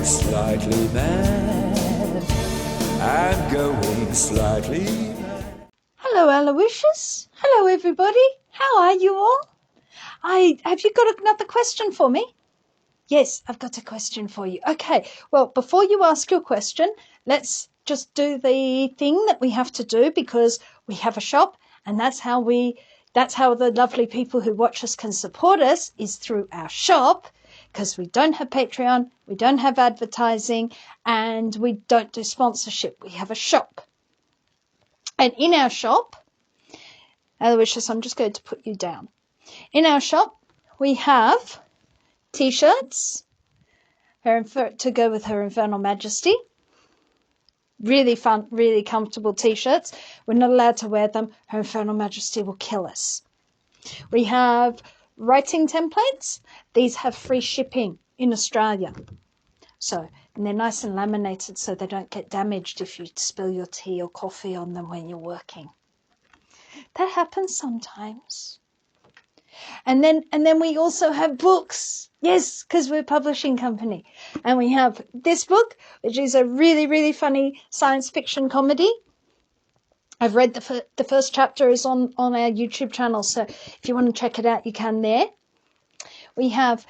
slightly mad. I'm going slightly mad. Hello, Aloysius. Hello, everybody. How are you all? Have you got another question for me? Yes, I've got a question for you. Okay, well, before you ask your question, let's just do the thing that we have to do, because we have a shop, and that's how the lovely people who watch us can support us, is through our shop, because we don't have Patreon, we don't have advertising, and we don't do sponsorship. We have a shop. And in our shop, Aloysius, I'm just going to put you down. In our shop, we have T-shirts to go with Her Infernal Majesty. Really fun, really comfortable T-shirts. We're not allowed to wear them. Her Infernal Majesty will kill us. We have writing templates. These have free shipping in Australia. And they're nice and laminated so they don't get damaged if you spill your tea or coffee on them when you're working. That happens sometimes. And then we also have books. Yes, because we're a publishing company. And we have this book, which is a really, really funny science fiction comedy. I've read the first chapter is on our YouTube channel, so if you want to check it out, you can there. We have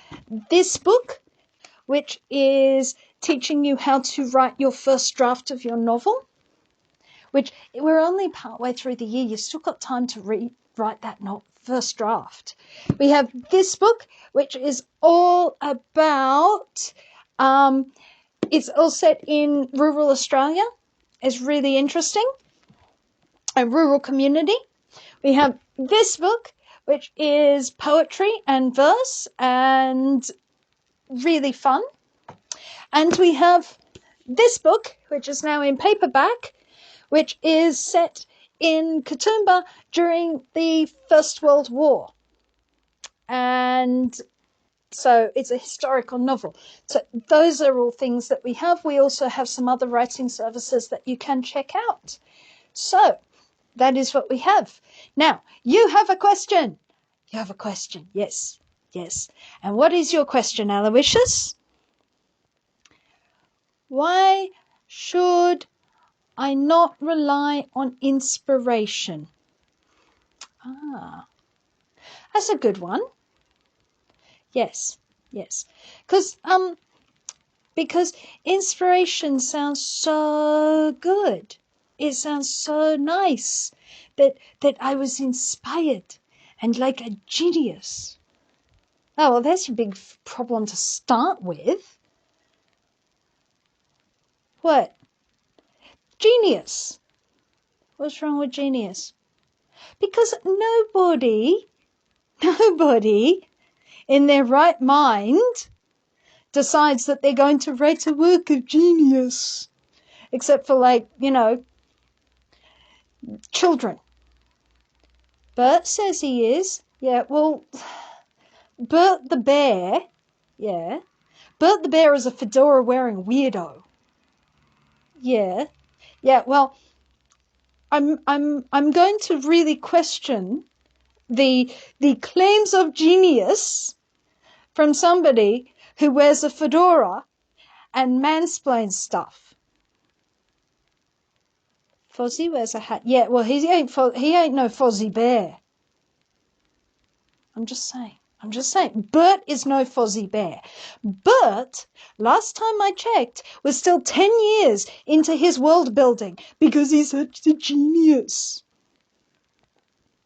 this book, which is teaching you how to write your first draft of your novel, which we're only partway through the year. You've still got time to write that first draft. We have this book, which is all about, it's all set in rural Australia. It's really interesting. A rural community. We have this book, which is poetry and verse and really fun. And we have this book, which is now in paperback, which is set in Katoomba during the First World War. And so it's a historical novel. So those are all things that we have. We also have some other writing services that you can check out. So that is what we have. Now, you have a question. You have a question. Yes, yes. And what is your question, Aloysius? Why should I not rely on inspiration? That's a good one. Yes, yes. Because inspiration sounds so good. It sounds so nice that I was inspired and like a genius. Oh, well, that's a big problem to start with. What? Genius. What's wrong with genius? Because nobody in their right mind decides that they're going to write a work of genius. Except for, children. Bert says he is. Yeah, well, Bert the bear. Yeah. Bert the bear is a fedora-wearing weirdo. Yeah. Yeah, well, I'm going to really question the claims of genius from somebody who wears a fedora and mansplains stuff. Fozzie wears a hat. Yeah, well, he ain't no Fozzie bear. I'm just saying. Bert is no Fozzie bear. Bert, last time I checked, was still 10 years into his world building because he's such a genius.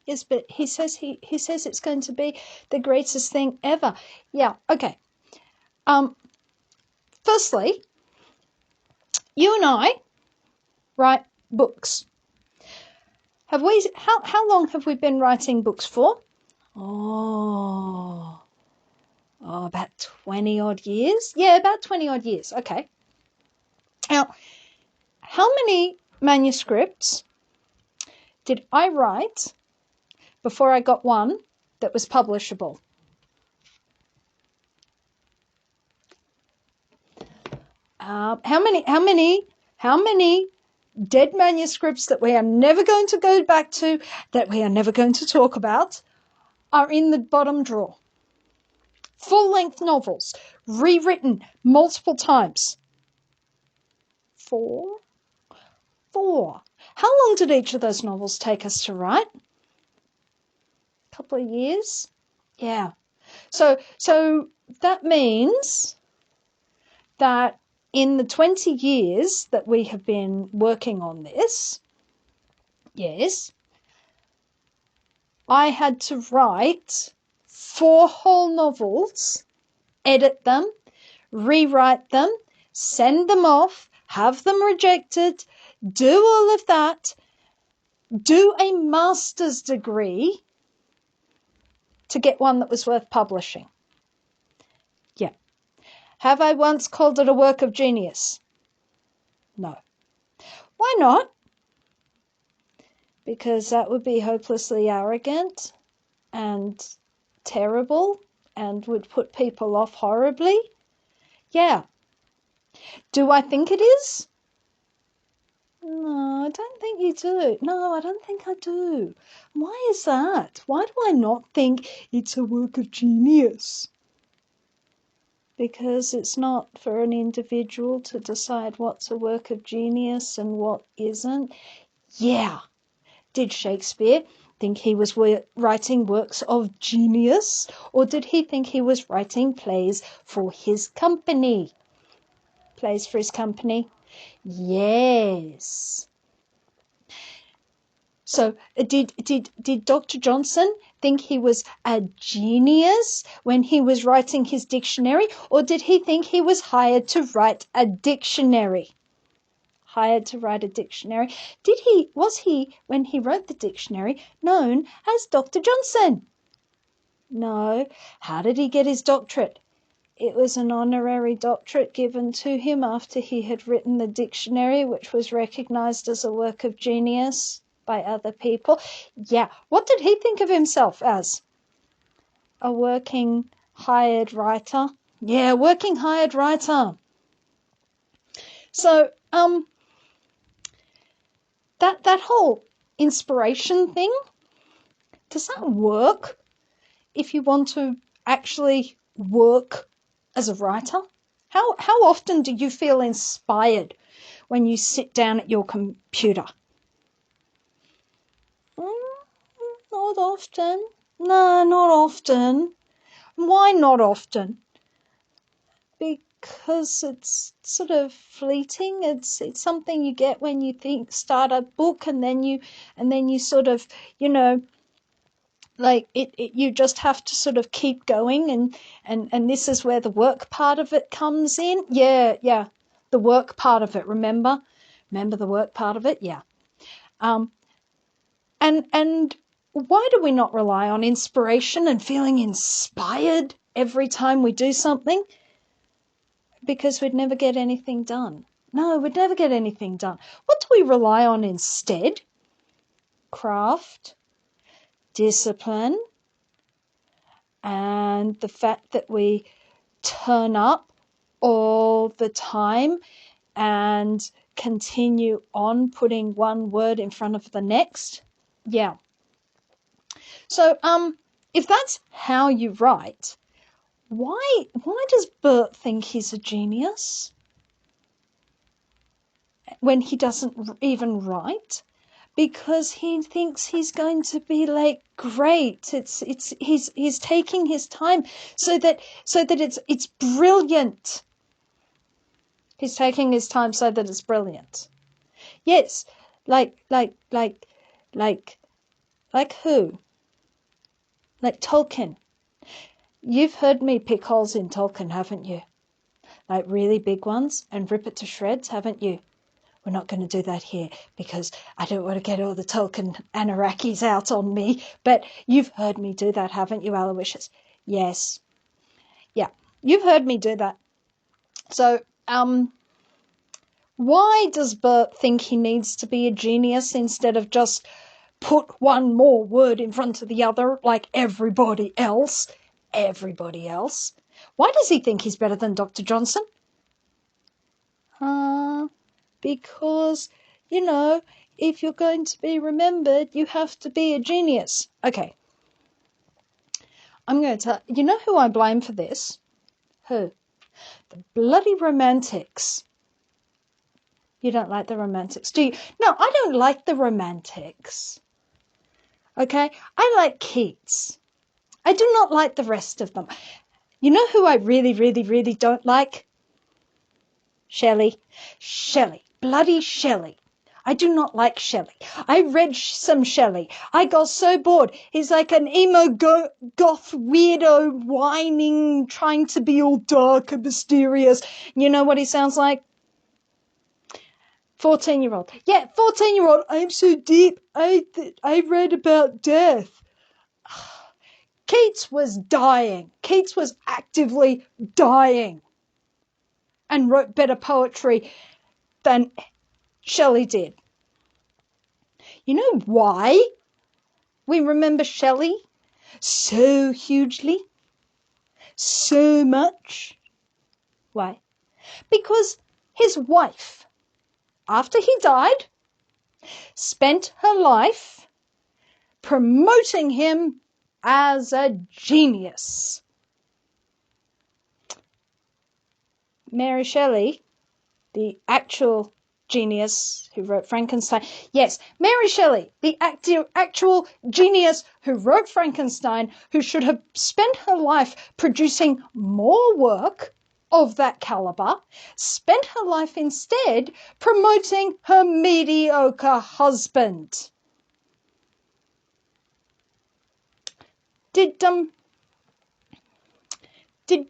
Yes, but he says it's going to be the greatest thing ever. Yeah, okay. Firstly, you and I write books. How long have we been writing books for? Oh, about 20 odd years. Yeah, about 20 odd years. Okay. Now, how many manuscripts did I write before I got one that was publishable? How many dead manuscripts that we are never going to go back to, that we are never going to talk about, are in the bottom drawer? Full-length novels, rewritten multiple times. 4. 4. How long did each of those novels take us to write? A couple of years? Yeah. So that means that in the 20 years that we have been working on this, yes, I had to write 4 whole novels, edit them, rewrite them, send them off, have them rejected, do all of that, do a master's degree to get one that was worth publishing. Yeah. Have I once called it a work of genius? No. Why not? Because that would be hopelessly arrogant and terrible and would put people off horribly. Yeah. Do I think it is? No, I don't think you do. No, I don't think I do. Why is that? Why do I not think it's a work of genius? Because it's not for an individual to decide what's a work of genius and what isn't. Yeah. Did Shakespeare think he was writing works of genius, or did he think he was writing plays for his company? Plays for his company? Yes. So did Dr. Johnson think he was a genius when he was writing his dictionary, or did he think he was hired to write a dictionary? Hired to write a dictionary. Was he, when he wrote the dictionary, known as Dr. Johnson? No. How did he get his doctorate? It was an honorary doctorate given to him after he had written the dictionary, which was recognized as a work of genius by other people. Yeah. What did he think of himself as? A working hired writer? Yeah, working hired writer. So, that whole inspiration thing, does that work if you want to actually work as a writer? How often do you feel inspired when you sit down at your computer? Not often. No, not often. Why not often? Because it's sort of fleeting. It's something you get when you start a book, and then you sort of, like you just have to sort of keep going, and this is where the work part of it comes in. Yeah, the work part of it. Remember the work part of it. Yeah. And why do we not rely on inspiration and feeling inspired every time we do something? Because we'd never get anything done. No, we'd never get anything done. What do we rely on instead? Craft, discipline, and the fact that we turn up all the time and continue on putting one word in front of the next. Yeah. So, if that's how you write, why does Bert think he's a genius when he doesn't even write? Because he thinks he's going to be like great. He's taking his time so that it's brilliant. He's taking his time so that it's brilliant. Yes, like who? Like Tolkien. You've heard me pick holes in Tolkien, haven't you? Like really big ones, and rip it to shreds, haven't you? We're not going to do that here because I don't want to get all the Tolkien Anarakis out on me. But you've heard me do that, haven't you, Aloysius? Yes. Yeah, you've heard me do that. So, why does Bert think he needs to be a genius instead of just put one more word in front of the other like everybody else? Everybody else. Why does he think he's better than Dr. Johnson? Because, if you're going to be remembered, you have to be a genius. Okay. I'm going to tell you know who I blame for this? Who? The bloody romantics. You don't like the romantics, do you? No, I don't like the romantics. Okay? I like Keats. I do not like the rest of them. You know who I really, really, really don't like? Shelley. Shelley. Bloody Shelley. I do not like Shelley. I read some Shelley. I got so bored. He's like an emo goth weirdo whining, trying to be all dark and mysterious. You know what he sounds like? 14-year-old. Yeah, 14-year-old. I'm so deep. I read about death. Keats was dying. Keats was actively dying and wrote better poetry than Shelley did. You know why we remember Shelley so hugely, so much? Why? Because his wife, after he died, spent her life promoting him as a genius. Mary Shelley, the actual genius who wrote Frankenstein. Yes, Mary Shelley, the actual genius who wrote Frankenstein, who should have spent her life producing more work of that caliber, spent her life instead promoting her mediocre husband. Did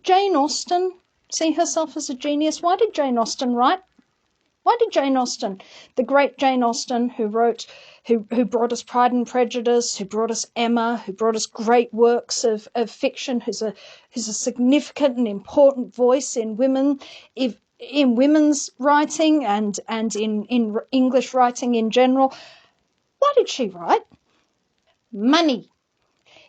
Jane Austen see herself as a genius? Why did Jane Austen write? Why did Jane Austen, the great Jane Austen, who brought us Pride and Prejudice, who brought us Emma, who brought us great works of fiction, who's a significant and important voice in women's writing and in English writing in general. Why did she write? Money.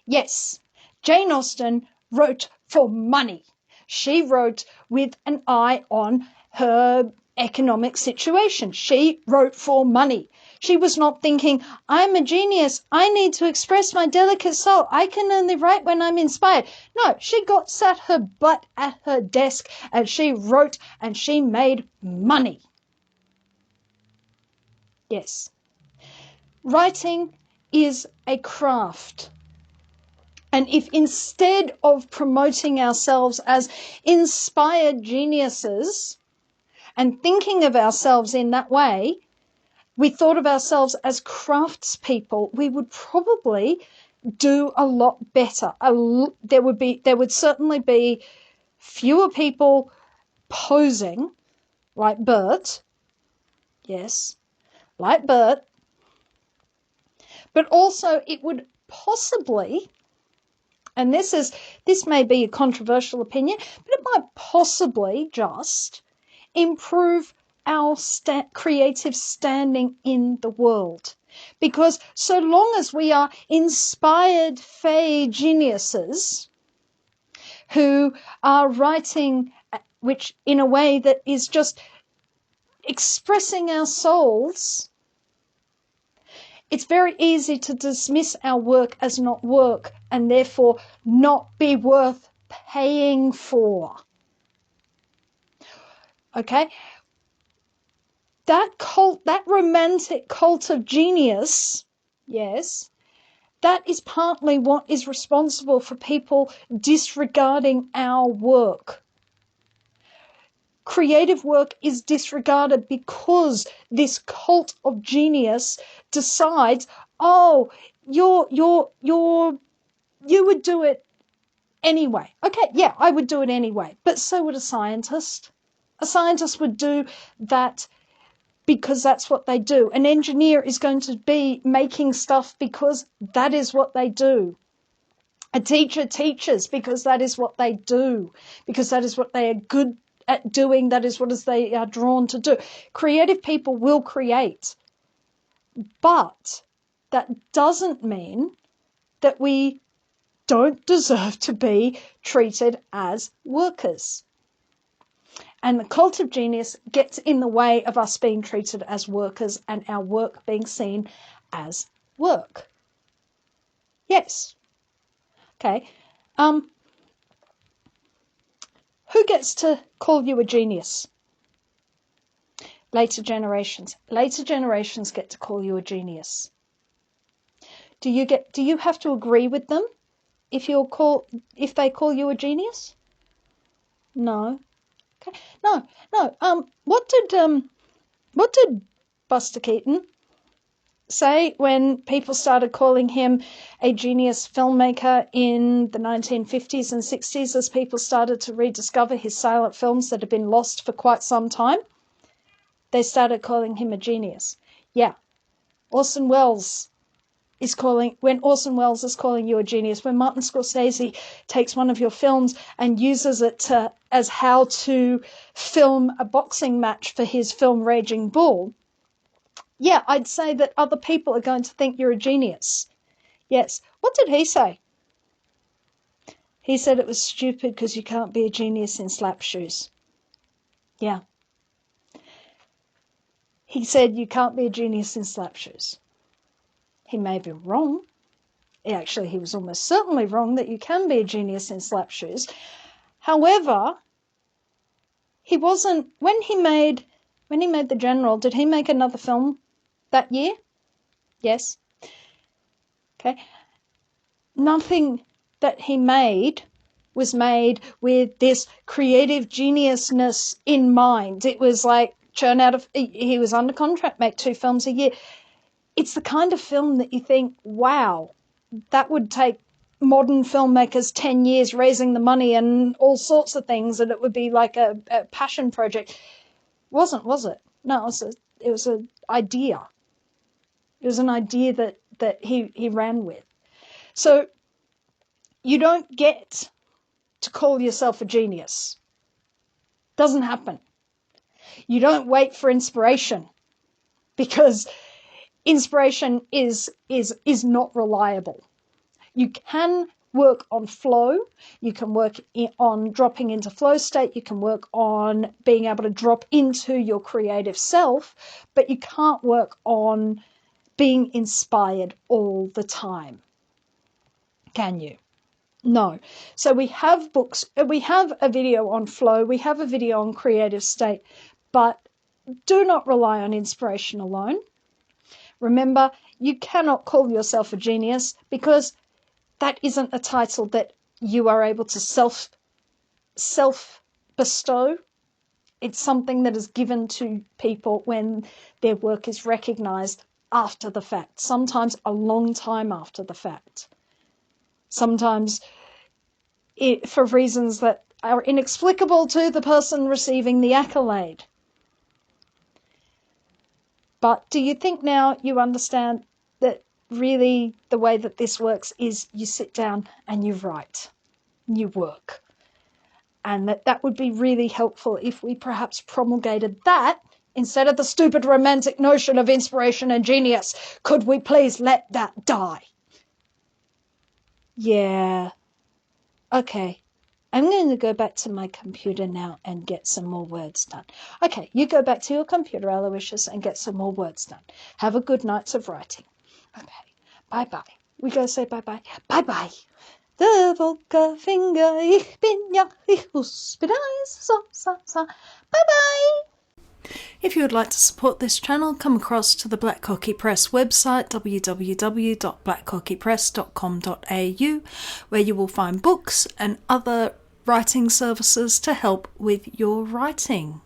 Yes, Jane Austen wrote for money. She wrote with an eye on her economic situation. She wrote for money. She was not thinking, I'm a genius. I need to express my delicate soul. I can only write when I'm inspired. No, she sat her butt at her desk and she wrote and she made money. Yes. Writing is a craft. And if instead of promoting ourselves as inspired geniuses and thinking of ourselves in that way, we thought of ourselves as craftspeople, we would probably do a lot better. There would certainly be fewer people posing like Bert. Yes, like Bert. But also it would possibly, and this may be a controversial opinion, but it might possibly just improve our creative standing in the world. Because so long as we are inspired fey geniuses who are writing which in a way that is just expressing our souls, it's very easy to dismiss our work as not work and therefore not be worth paying for. Okay? That cult, that romantic cult of genius, yes, that is partly what is responsible for people disregarding our work. Creative work is disregarded because this cult of genius decides, oh, you would do it anyway. Okay, yeah, I would do it anyway. But so would a scientist. A scientist would do that because that's what they do. An engineer is going to be making stuff because that is what they do. A teacher teaches because that is what they do, because that is what they are good at doing, that is what they are drawn to do. Creative people will create, but that doesn't mean that we don't deserve to be treated as workers. And the cult of genius gets in the way of us being treated as workers and our work being seen as work. Yes. Okay. Who gets to call you a genius? Later generations. Later generations get to call you a genius. Do you have to agree with them if they call you a genius? No. Okay. No. What did Buster Keaton say when people started calling him a genius filmmaker in the 1950s and 60s, as people started to rediscover his silent films that had been lost for quite some time? They started calling him a genius. Yeah. When Orson Welles is calling you a genius, when Martin Scorsese takes one of your films and uses it as how to film a boxing match for his film Raging Bull, yeah, I'd say that other people are going to think you're a genius. Yes. What did he say? He said it was stupid because you can't be a genius in slap shoes. Yeah. He said you can't be a genius in slap shoes. He may be wrong. Actually, he was almost certainly wrong that you can be a genius in slap shoes. However, he wasn't, when he made The General, did he make another film that year? Yes. Okay. Nothing that he made was made with this creative geniusness in mind. It was like he was under contract, make 2 films a year. It's the kind of film that you think, wow, that would take modern filmmakers 10 years raising the money and all sorts of things, and it would be like a passion project. Wasn't, was it? No, it was an idea. It was an idea that he ran with. So you don't get to call yourself a genius. Doesn't happen. You don't wait for inspiration, because inspiration is not reliable. You can work on flow. You can work on dropping into flow state. You can work on being able to drop into your creative self, but you can't work on being inspired all the time. Can you? No. So we have books, we have a video on flow, we have a video on creative state, but do not rely on inspiration alone. Remember, you cannot call yourself a genius, because that isn't a title that you are able to self-bestow. It's something that is given to people when their work is recognized after the fact, sometimes a long time after the fact. Sometimes for reasons that are inexplicable to the person receiving the accolade. But do you think now you understand that really the way that this works is you sit down and you write, you work? And that would be really helpful if we perhaps promulgated that instead of the stupid romantic notion of inspiration and genius. Could we please let that die? Yeah. Okay. I'm going to go back to my computer now and get some more words done. Okay, you go back to your computer, Aloysius, and get some more words done. Have a good night of writing. Okay, bye-bye. We go say bye-bye. Bye-bye. De Volker Finger, ich bin ja, ich bin so. Bye-bye. If you would like to support this channel, come across to the Black Cockie Press website, www.blackcockiepress.com.au, where you will find books and other writing services to help with your writing.